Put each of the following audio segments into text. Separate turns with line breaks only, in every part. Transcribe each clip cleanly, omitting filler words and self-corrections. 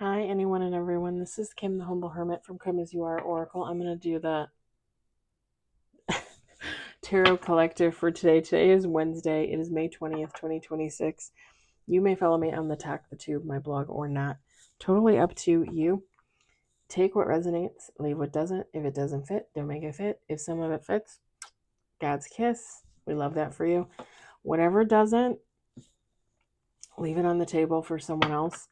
Hi, anyone and everyone. This is Kim, the Humble Hermit from Come As You Are Oracle. I'm going to do the Tarot Collective for today. Today is Wednesday. It is May 20th, 2026. You may follow me on the Talk the Tube, my blog, or not. Totally up to you. Take what resonates, leave what doesn't. If it doesn't fit, don't make it fit. If some of it fits, God's kiss. We love that for you. Whatever doesn't, leave it on the table for someone else.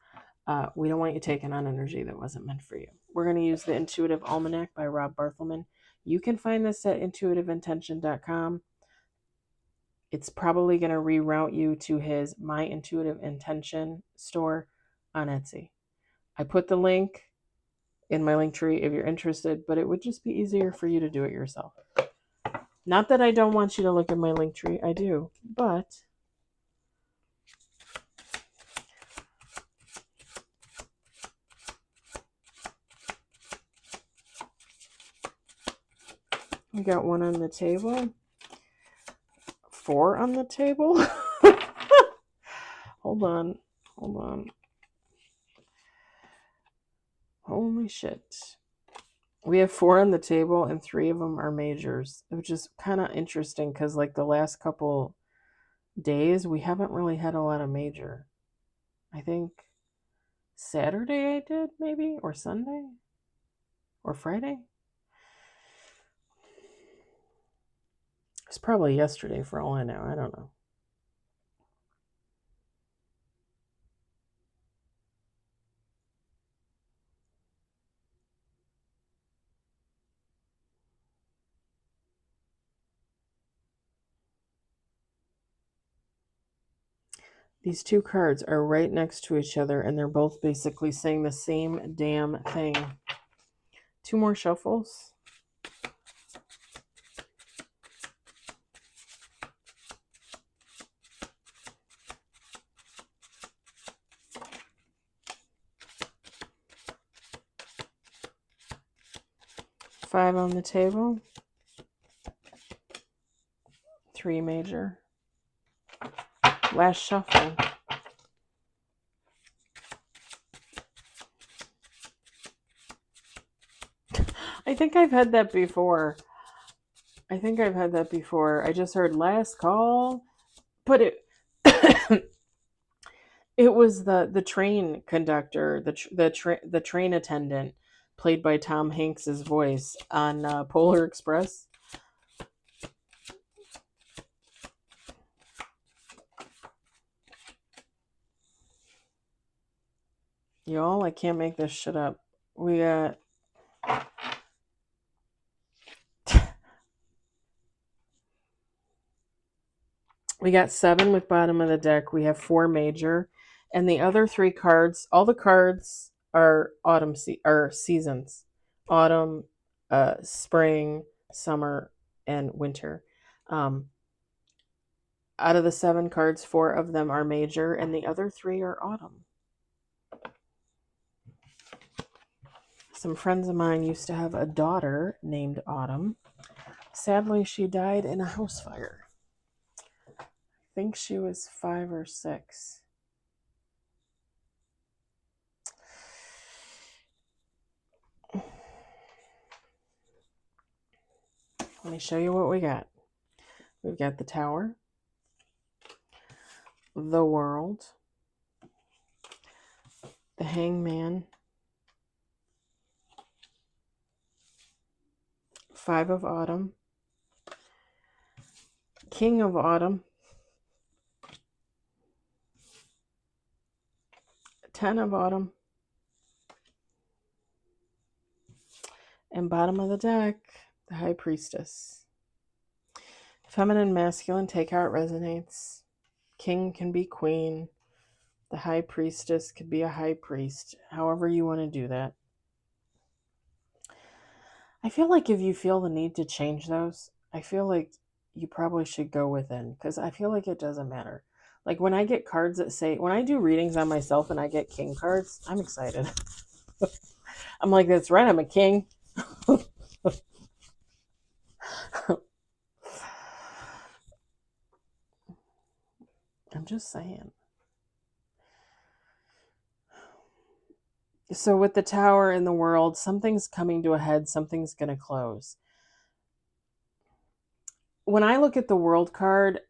We don't want you taking on energy that wasn't meant for you. We're going to use the Intuitive Almanac by Rob Barthelman. You can find this at intuitiveintention.com. It's probably going to reroute you to his My Intuitive Intention store on Etsy. I put the link in my link tree if you're interested, but it would just be easier for you to do it yourself. Not that I don't want you to look at my link tree, I do, but we got one on the table, 4 on the table. Hold on. Holy shit. We have 4 on the table and 3 of them are majors, which is kind of interesting because like the last couple days, we haven't really had a lot of major. I think Saturday I did maybe, or Sunday, or Friday. It's probably yesterday for all I know. I don't know. These 2 cards are right next to each other and they're both basically saying the same damn thing. 2 more shuffles. Five on the table. 3 major. Last shuffle. I think I've had that before. I just heard last call, but it it was the train conductor, the train attendant, played by Tom Hanks's voice on Polar Express. Y'all, I can't make this shit up. We got we got 7 with bottom of the deck. We have 4 major, and the other 3 cards. All the cards are autumn seasons, autumn, spring, summer, and winter. Out of the 7 cards, 4 of them are major, and the other 3 are autumn. Some friends of mine used to have a daughter named Autumn. Sadly, she died in a house fire. I think she was 5 or 6. Let me show you what we got. We've got the Tower, the World, the Hangman, 5 of Autumn, King of Autumn, 10 of Autumn, and bottom of the deck, the High Priestess. Feminine, masculine, take how it resonates. King can be queen. The High Priestess could be a high priest. However you want to do that. I feel like if you feel the need to change those, I feel like you probably should go within, because I feel like it doesn't matter. Like when I get cards that say, when I do readings on myself and I get king cards, I'm excited. I'm like, that's right, I'm a king. I'm just saying. So with the Tower in the world, something's coming to a head, something's going to close. When I look at the World card,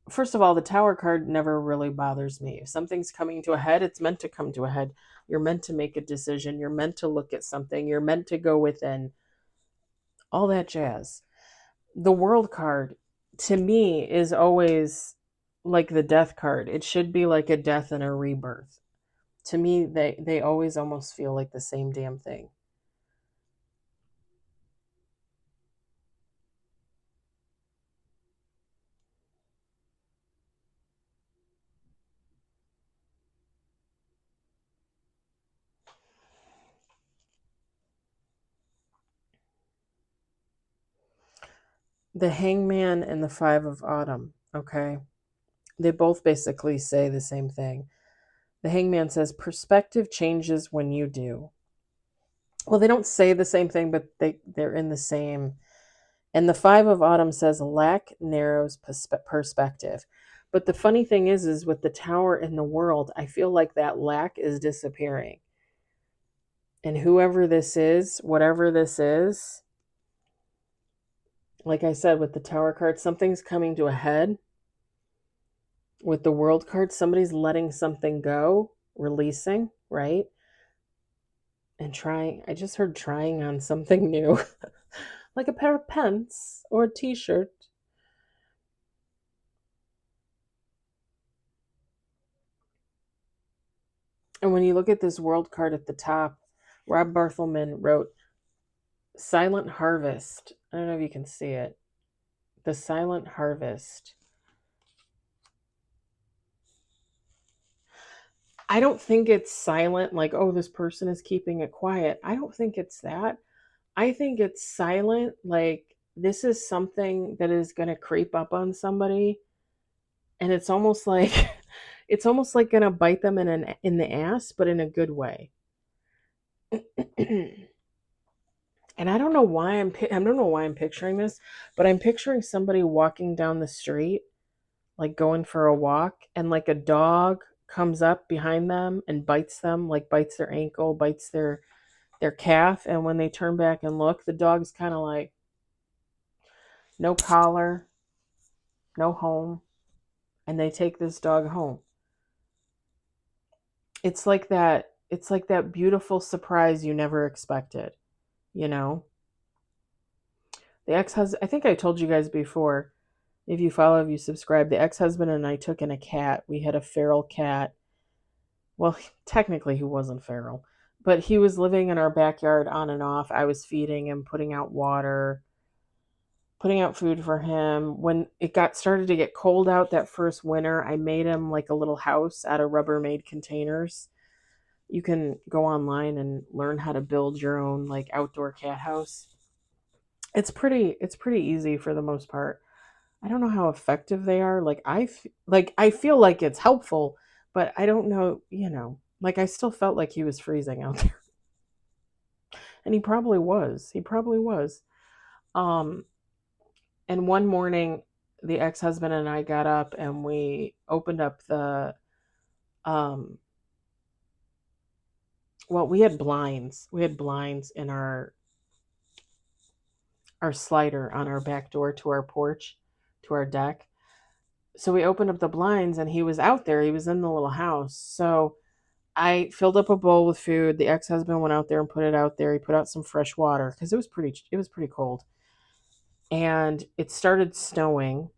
first of all, the Tower card never really bothers me. If something's coming to a head, it's meant to come to a head. You're meant to make a decision. You're meant to look at something. You're meant to go within. All that jazz. The World card, to me, is always like the Death card. It should be like a death and a rebirth. To me, they always almost feel like the same damn thing. The Hangman and the Five of Autumn, okay? They both basically say the same thing. The Hangman says perspective changes when you do. Well, they don't say the same thing, but they're in the same. And the Five of Autumn says lack narrows perspective. But the funny thing is with the Tower in the world, I feel like that lack is disappearing. And whoever this is, whatever this is, like I said with the Tower card, something's coming to a head. With the World card, somebody's letting something go, releasing, right? And trying, I just heard trying on something new, like a pair of pants or a t shirt. And when you look at this World card at the top, Rob Barthelman wrote Silent Harvest. I don't know if you can see it. The Silent Harvest. I don't think it's silent, like, oh, this person is keeping it quiet. I don't think it's that. I think it's silent, like, this is something that is going to creep up on somebody. And it's almost like it's almost like going to bite them in the ass, but in a good way. And I don't know why I'm picturing this, but I'm picturing somebody walking down the street, like going for a walk, and like a dog comes up behind them and bites them, like bites their ankle, bites their calf, and when they turn back and look, the dog's kind of like no collar, no home, and they take this dog home. It's like that beautiful surprise you never expected, you know? The ex-husband, I think I told you guys before, if you follow, if you subscribe, the ex-husband and I took in a cat. We had a feral cat. Well, technically he wasn't feral, but he was living in our backyard on and off. I was feeding him, putting out water, putting out food for him. When it got started to get cold out that first winter, I made him like a little house out of Rubbermaid containers. You can go online and learn how to build your own like outdoor cat house. It's pretty easy for the most part. I don't know how effective they are. Like I feel like it's helpful, but I don't know, like I still felt like he was freezing out there. And he probably was. He probably was. Um and one morning the ex-husband and I got up and we opened up the um well, we had blinds. We had blinds in our slider on our back door to our porch, to our deck. So we opened up the blinds and he was out there. He was in the little house. So I filled up a bowl with food. The ex-husband went out there and put it out there. He put out some fresh water because it was pretty cold. And it started snowing.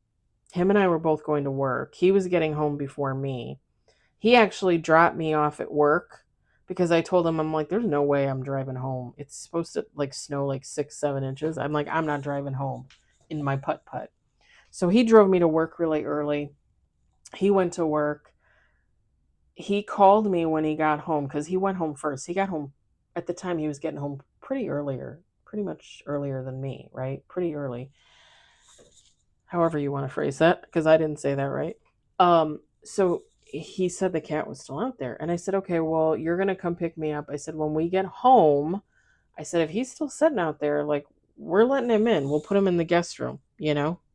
Him and I were both going to work. He was getting home before me. He actually dropped me off at work because I told him, I'm like, there's no way I'm driving home. It's supposed to like snow like 6, 7 inches. I'm like, I'm not driving home in my putt putt. So he drove me to work really early. He went to work. He called me when he got home because he went home first. He got home at the time he was getting home pretty much earlier than me, right? Pretty early. However you want to phrase that, because I didn't say that right. So he said the cat was still out there. And I said, okay, well, you're going to come pick me up. I said, when we get home, I said, if he's still sitting out there, like, we're letting him in. We'll put him in the guest room,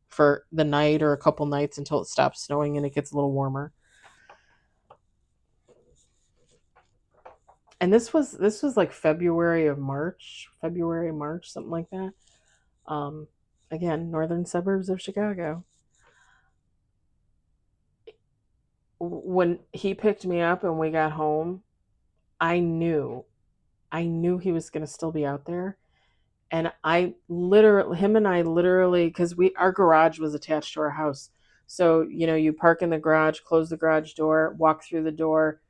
for the night or a couple nights until it stops snowing and it gets a little warmer. And this was like February, March, something like that. Um, Again, northern suburbs of Chicago. When he picked me up and we got home, I knew, he was going to still be out there. And him and I literally, because our garage was attached to our house. So, you park in the garage, close the garage door, walk through the door.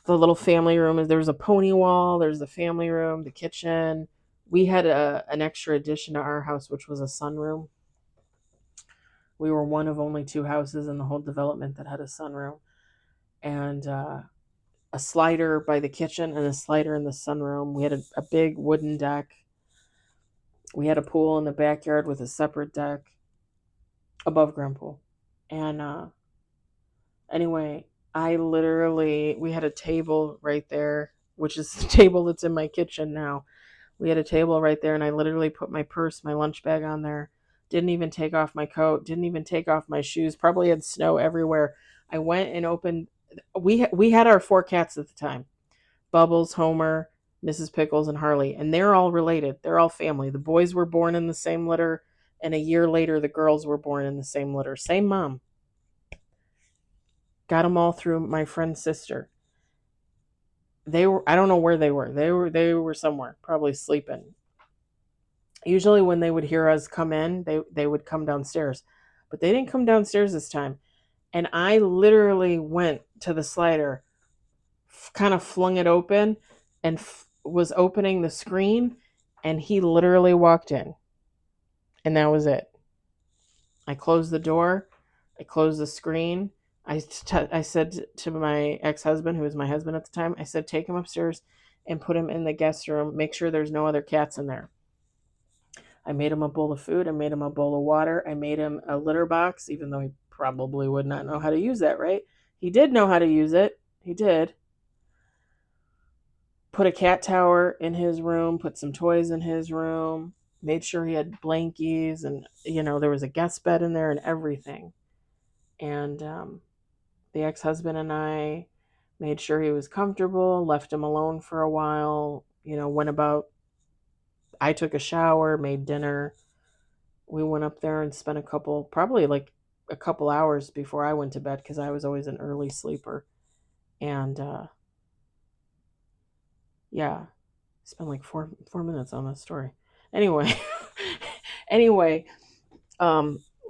The little family room, there was a pony wall, there's the family room, the kitchen. We had an extra addition to our house, which was a sunroom. We were one of only two houses in the whole development that had a sunroom. And a slider by the kitchen and a slider in the sunroom. We had a big wooden deck. We had a pool in the backyard with a separate deck, above ground pool. And anyway, we had a table right there, which is the table that's in my kitchen now. We had a table right there, and I literally put my purse, my lunch bag on there. Didn't even take off my coat, didn't even take off my shoes. Probably had snow everywhere. I went and opened. We had our four cats at the time: Bubbles, Homer, Mrs. Pickles, and Harley, and they're all related. They're all family. The boys were born in the same litter, and a year later, the girls were born in the same litter. Same mom. Got them all through my friend's sister. I don't know where they were. They were somewhere, probably sleeping. Usually when they would hear us come in, they would come downstairs. But they didn't come downstairs this time. And I literally went to the slider, kind of flung it open, and was opening the screen, and he literally walked in. And that was it. I closed the door. I closed the screen. I said to my ex-husband, who was my husband at the time, I said, take him upstairs and put him in the guest room. Make sure there's no other cats in there. I made him a bowl of food. I made him a bowl of water. I made him a litter box, even though he probably would not know how to use that, right? He did know how to use it. He did. Put a cat tower in his room, put some toys in his room, made sure he had blankies, and, there was a guest bed in there and everything. And the ex-husband and I made sure he was comfortable, left him alone for a while, went about. I took a shower, made dinner. We went up there and spent probably like a couple hours before I went to bed, because I was always an early sleeper. And yeah, spent like four minutes on this story. Anyway, anyway,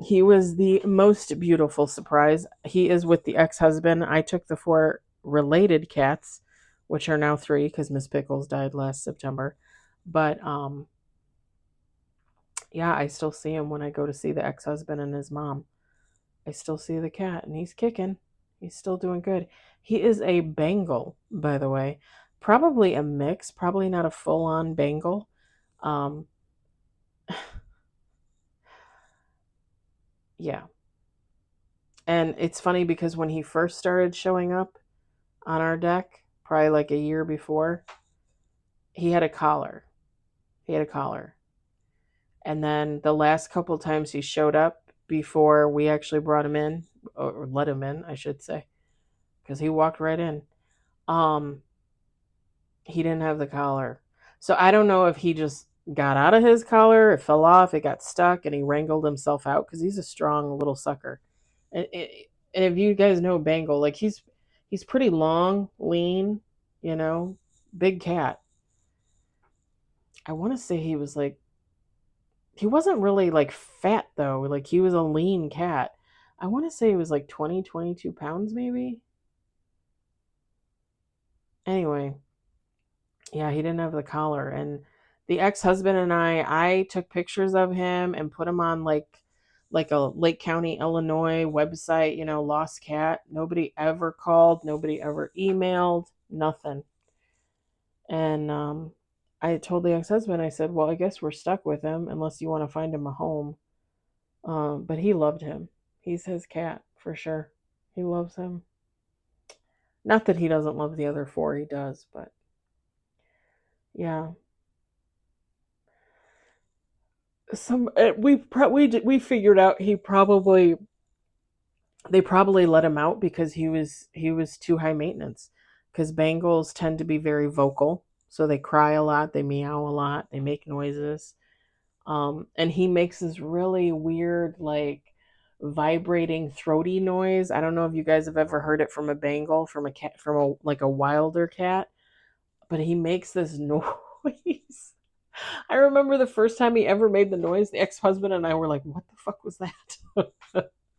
he was the most beautiful surprise. He is with the ex-husband. I took the four related cats, which are now three because Miss Pickles died last September. But yeah, I still see him when I go to see the ex-husband and his mom. I still see the cat, and he's kicking. He's still doing good. He is a Bengal, by the way. Probably a mix, probably not a full-on Bengal. Yeah. And it's funny because when he first started showing up on our deck, probably like a year before, he had a collar. And then the last couple times he showed up before we actually brought him in, or let him in, I should say, because he walked right in. He didn't have the collar. So I don't know if he just got out of his collar, it fell off, it got stuck, and he wrangled himself out, because he's a strong little sucker. And if you guys know Bengal, like he's pretty long, lean, big cat. I want to say he wasn't really like fat though. Like he was a lean cat. I want to say he was like 20, 22 pounds maybe. Anyway, yeah, he didn't have the collar. And the ex-husband and I took pictures of him and put him on like a Lake County, Illinois website, lost cat. Nobody ever called, nobody ever emailed, nothing. And I told the ex-husband, I said, well, I guess we're stuck with him unless you want to find him a home. But he loved him. He's his cat for sure. He loves him. Not that he doesn't love the other four, he does, but yeah. We figured out they probably let him out because he was too high maintenance. because Bengals tend to be very vocal. So they cry a lot, they meow a lot, they make noises. And he makes this really weird, like vibrating, throaty noise. I don't know if you guys have ever heard it from a Bengal, from a cat, from a like a wilder cat, but he makes this noise. I remember the first time he ever made the noise, the ex-husband and I were like, "What the fuck was that?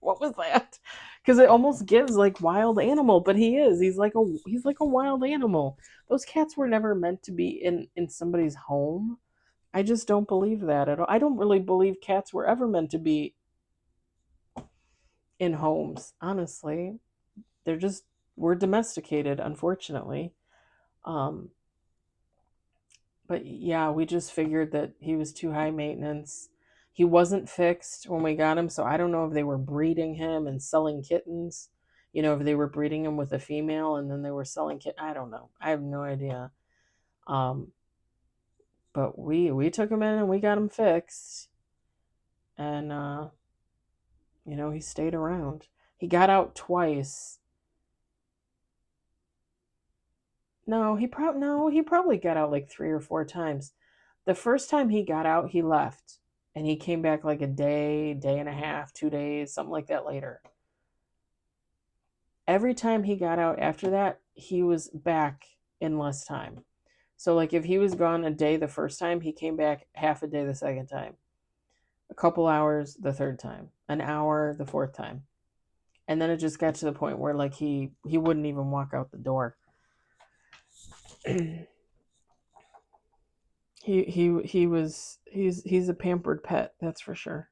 What was that?" Because it almost gives like wild animal, but he is. He's like a wild animal. Those cats were never meant to be in somebody's home. I just don't believe that at all. I don't really believe cats were ever meant to be in homes, honestly. They're just were domesticated, unfortunately. Um, but yeah, we just figured that he was too high maintenance. He wasn't fixed when we got him, so I don't know if they were breeding him and selling kittens. You know, if they were breeding him with a female and then they were selling kittens. I don't know. I have no idea. Um, but we took him in and we got him fixed, and you know, he stayed around. He got out twice. He probably got out like 3 or 4 times. The first time he got out, he left. And he came back like a day, day and a half, 2 days, something like that later. Every time he got out after that, he was back in less time. So like if he was gone a day the first time, he came back half a day the second time. A couple hours the third time. An hour the fourth time. And then it just got to the point where like he wouldn't even walk out the door. He's a pampered pet, that's for sure.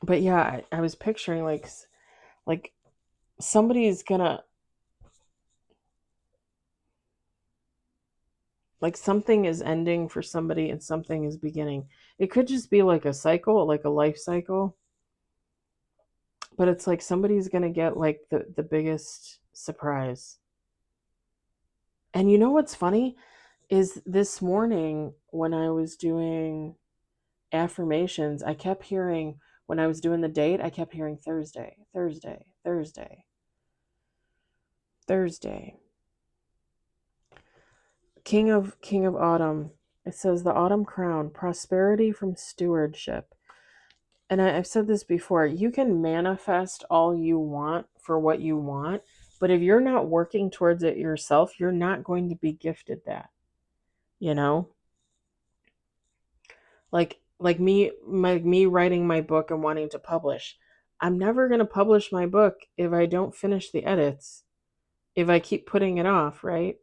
But yeah, I was picturing like somebody's gonna, like something is ending for somebody and something is beginning. It could just be like a cycle, like a life cycle, but it's like somebody's gonna get like the biggest surprise. And you know what's funny is this morning when I was doing affirmations, I kept hearing, when I was doing the date, I kept hearing Thursday, Thursday, Thursday, Thursday. King of Autumn. It says the autumn crown, prosperity from stewardship. And I've said this before, you can manifest all you want for what you want, but if you're not working towards it yourself, you're not going to be gifted that. You know? Like me writing my book and wanting to publish. I'm never going to publish my book if I don't finish the edits. If I keep putting it off, right?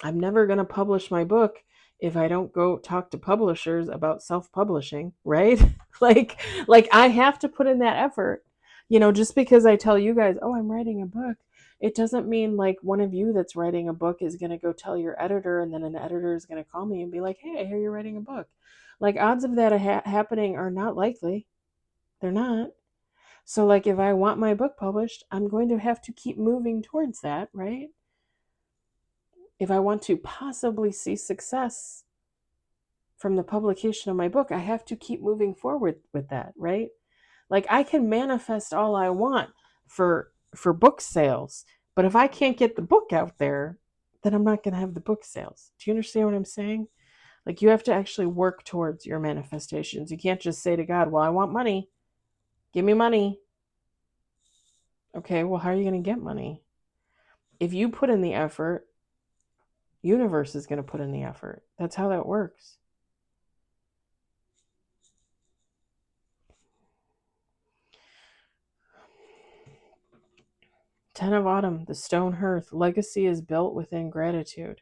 I'm never going to publish my book if I don't go talk to publishers about self-publishing, right? like I have to put in that effort. You know, just because I tell you guys, "Oh, I'm writing a book," it doesn't mean like one of you that's writing a book is going to go tell your editor and then an editor is going to call me and be like, "Hey, I hear you're writing a book." Like odds of that happening are not likely. They're not. So like if I want my book published, I'm going to have to keep moving towards that, right? If I want to possibly see success from the publication of my book, I have to keep moving forward with that, right? Like I can manifest all I want for book sales, but if I can't get the book out there, then I'm not going to have the book sales. Do you understand what I'm saying? Like you have to actually work towards your manifestations. You can't just say to God, "Well, I want money. Give me money." Okay, well, how are you going to get money? If you put in the effort, universe is going to put in the effort. That's how that works. Ten of Autumn, the stone hearth. Legacy is built within gratitude.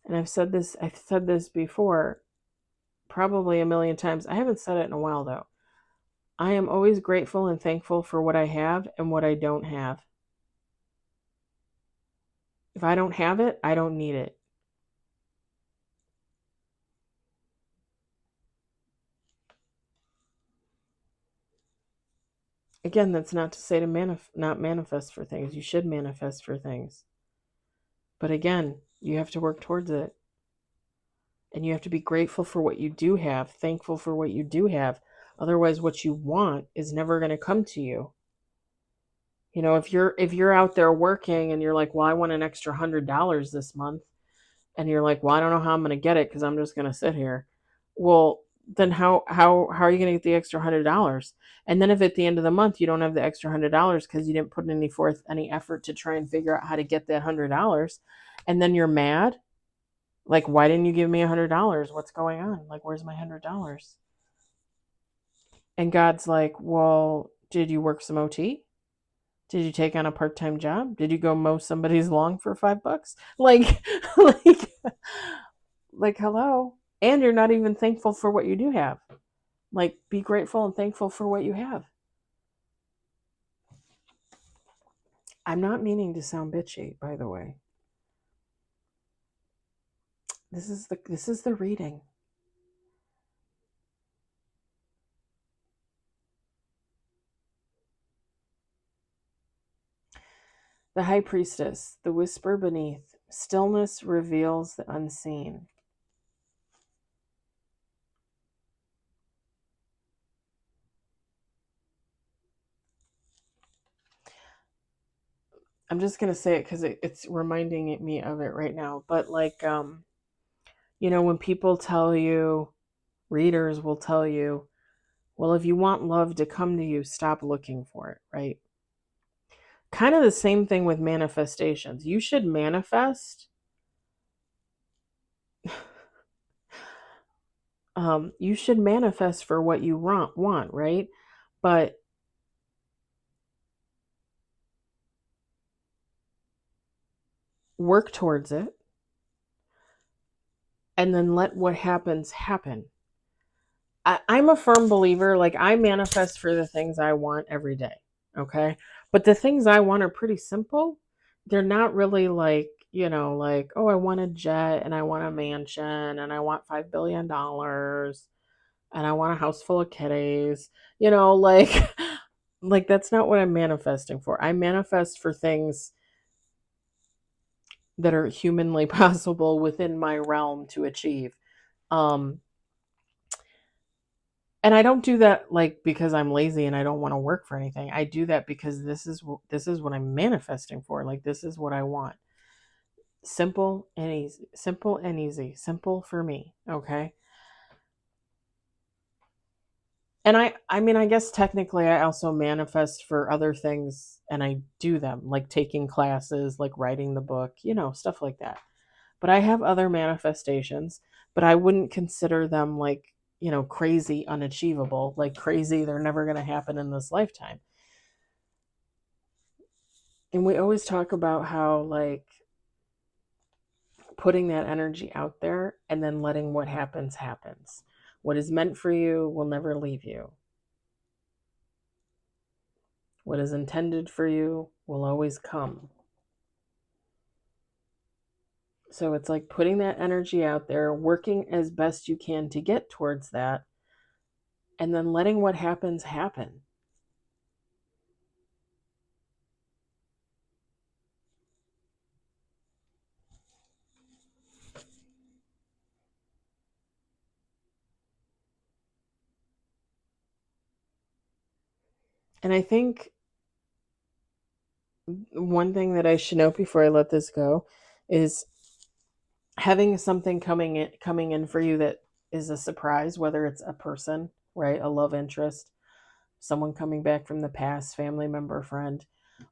And I've said this before, probably a million times. I haven't said it in a while though. I am always grateful and thankful for what I have and what I don't have. If I don't have it, I don't need it. Again, that's not to say to not manifest for things. You should manifest for things. But again, you have to work towards it. And you have to be grateful for what you do have, thankful for what you do have. Otherwise, what you want is never going to come to you. You know, if you're out there working and you're like, well, I want an extra $100 this month, and you're like, well, I don't know how I'm going to get it because I'm just going to sit here. Well, then how are you going to get the extra $100? And then if at the end of the month you don't have the extra $100 because you didn't put any effort to try and figure out how to get that $100, and then you're mad, like, why didn't you give me $100? What's going on? Like, where's my $100? And God's like, well, did you work some OT? Did you take on a part-time job? Did you go mow somebody's lawn for $5? Like, like, like, hello. And you're not even thankful for what you do have. Like, be grateful and thankful for what you have. I'm not meaning to sound bitchy, by the way. This is the reading. The High Priestess, the whisper beneath. Stillness reveals the unseen. I'm just going to say it because it's reminding me of it right now. But like, when people tell you, readers will tell you, well, if you want love to come to you, stop looking for it, right? Kind of the same thing with manifestations. You should manifest. You should manifest for what you want, right? But work towards it and then let what happens happen. I'm a firm believer, like, I manifest for the things I want every day, okay? But the things I want are pretty simple. They're not really like, like, oh, I want a jet and I want a mansion and I want $5 billion and I want a house full of kitties, like, like, that's not what I'm manifesting for. I manifest for things that are humanly possible within my realm to achieve. And I don't do that like because I'm lazy and I don't want to work for anything. I do that because this is what I'm manifesting for. Like, this is what I want. Simple and easy. Simple and easy. Simple for me, okay? And I mean, I guess technically I also manifest for other things and I do them, like taking classes, like writing the book, stuff like that. But I have other manifestations, but I wouldn't consider them like, crazy unachievable, like crazy they're never going to happen in this lifetime. And we always talk about how, like, putting that energy out there and then letting what happens. What is meant for you will never leave you. What is intended for you will always come. So it's like putting that energy out there, working as best you can to get towards that, and then letting what happens happen. And I think one thing that I should note before I let this go is having something coming in for you that is a surprise, whether it's a person, right, a love interest, someone coming back from the past, family member, friend,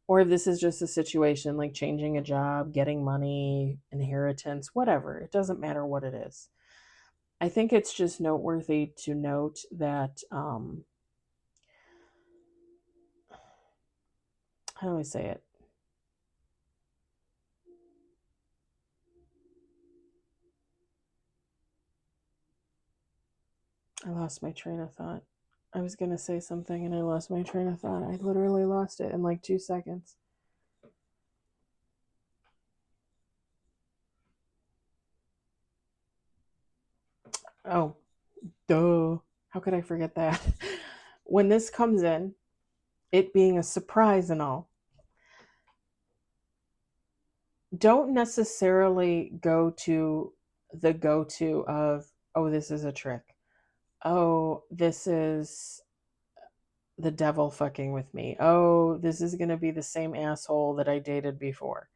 or if this is just a situation like changing a job, getting money, inheritance, whatever. It doesn't matter what it is. I think it's just noteworthy to note that, how do I say it? I lost my train of thought. I was going to say something and I lost my train of thought. I literally lost it in like 2 seconds. Oh, duh. How could I forget that? When this comes in, it being a surprise and all, don't necessarily go to the go-to of, oh, this is a trick. Oh, this is the devil fucking with me. Oh, this is going to be the same asshole that I dated before.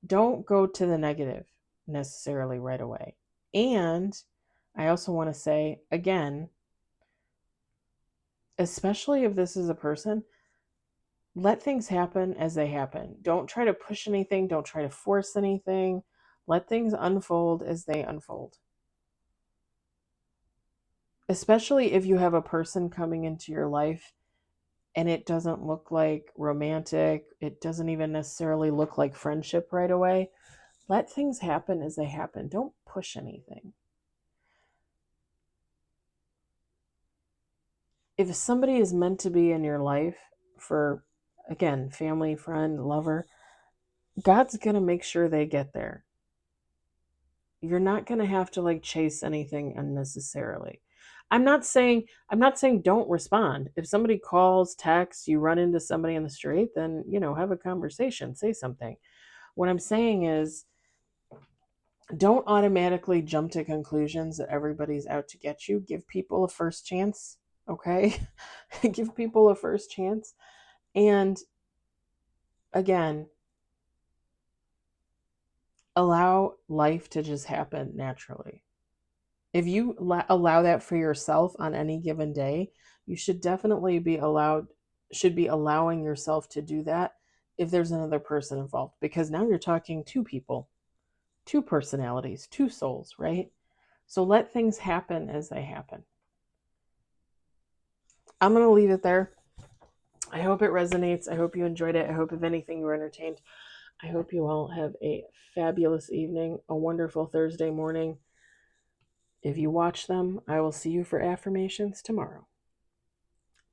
Don't go to the negative necessarily right away. And I also want to say, again, especially if this is a person, let things happen as they happen. Don't try to push anything. Don't try to force anything. Let things unfold as they unfold. Especially if you have a person coming into your life and it doesn't look like romantic, it doesn't even necessarily look like friendship right away. Let things happen as they happen. Don't push anything. If somebody is meant to be in your life for, again, family, friend, lover, God's going to make sure they get there. You're not going to have to like chase anything unnecessarily. I'm not saying don't respond. If somebody calls, texts, you run into somebody in the street, then, have a conversation, say something. What I'm saying is, don't automatically jump to conclusions that everybody's out to get you. Give people a first chance, okay? Give people a first chance. And again, allow life to just happen naturally. If you allow that for yourself on any given day, you should definitely be allowing yourself to do that if there's another person involved, because now you're talking two people, two personalities, two souls, right? So let things happen as they happen. I'm going to leave it there. I hope it resonates. I hope you enjoyed it. I hope, if anything, you were entertained. I hope you all have a fabulous evening, a wonderful Thursday morning. If you watch them, I will see you for affirmations tomorrow.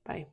Bye.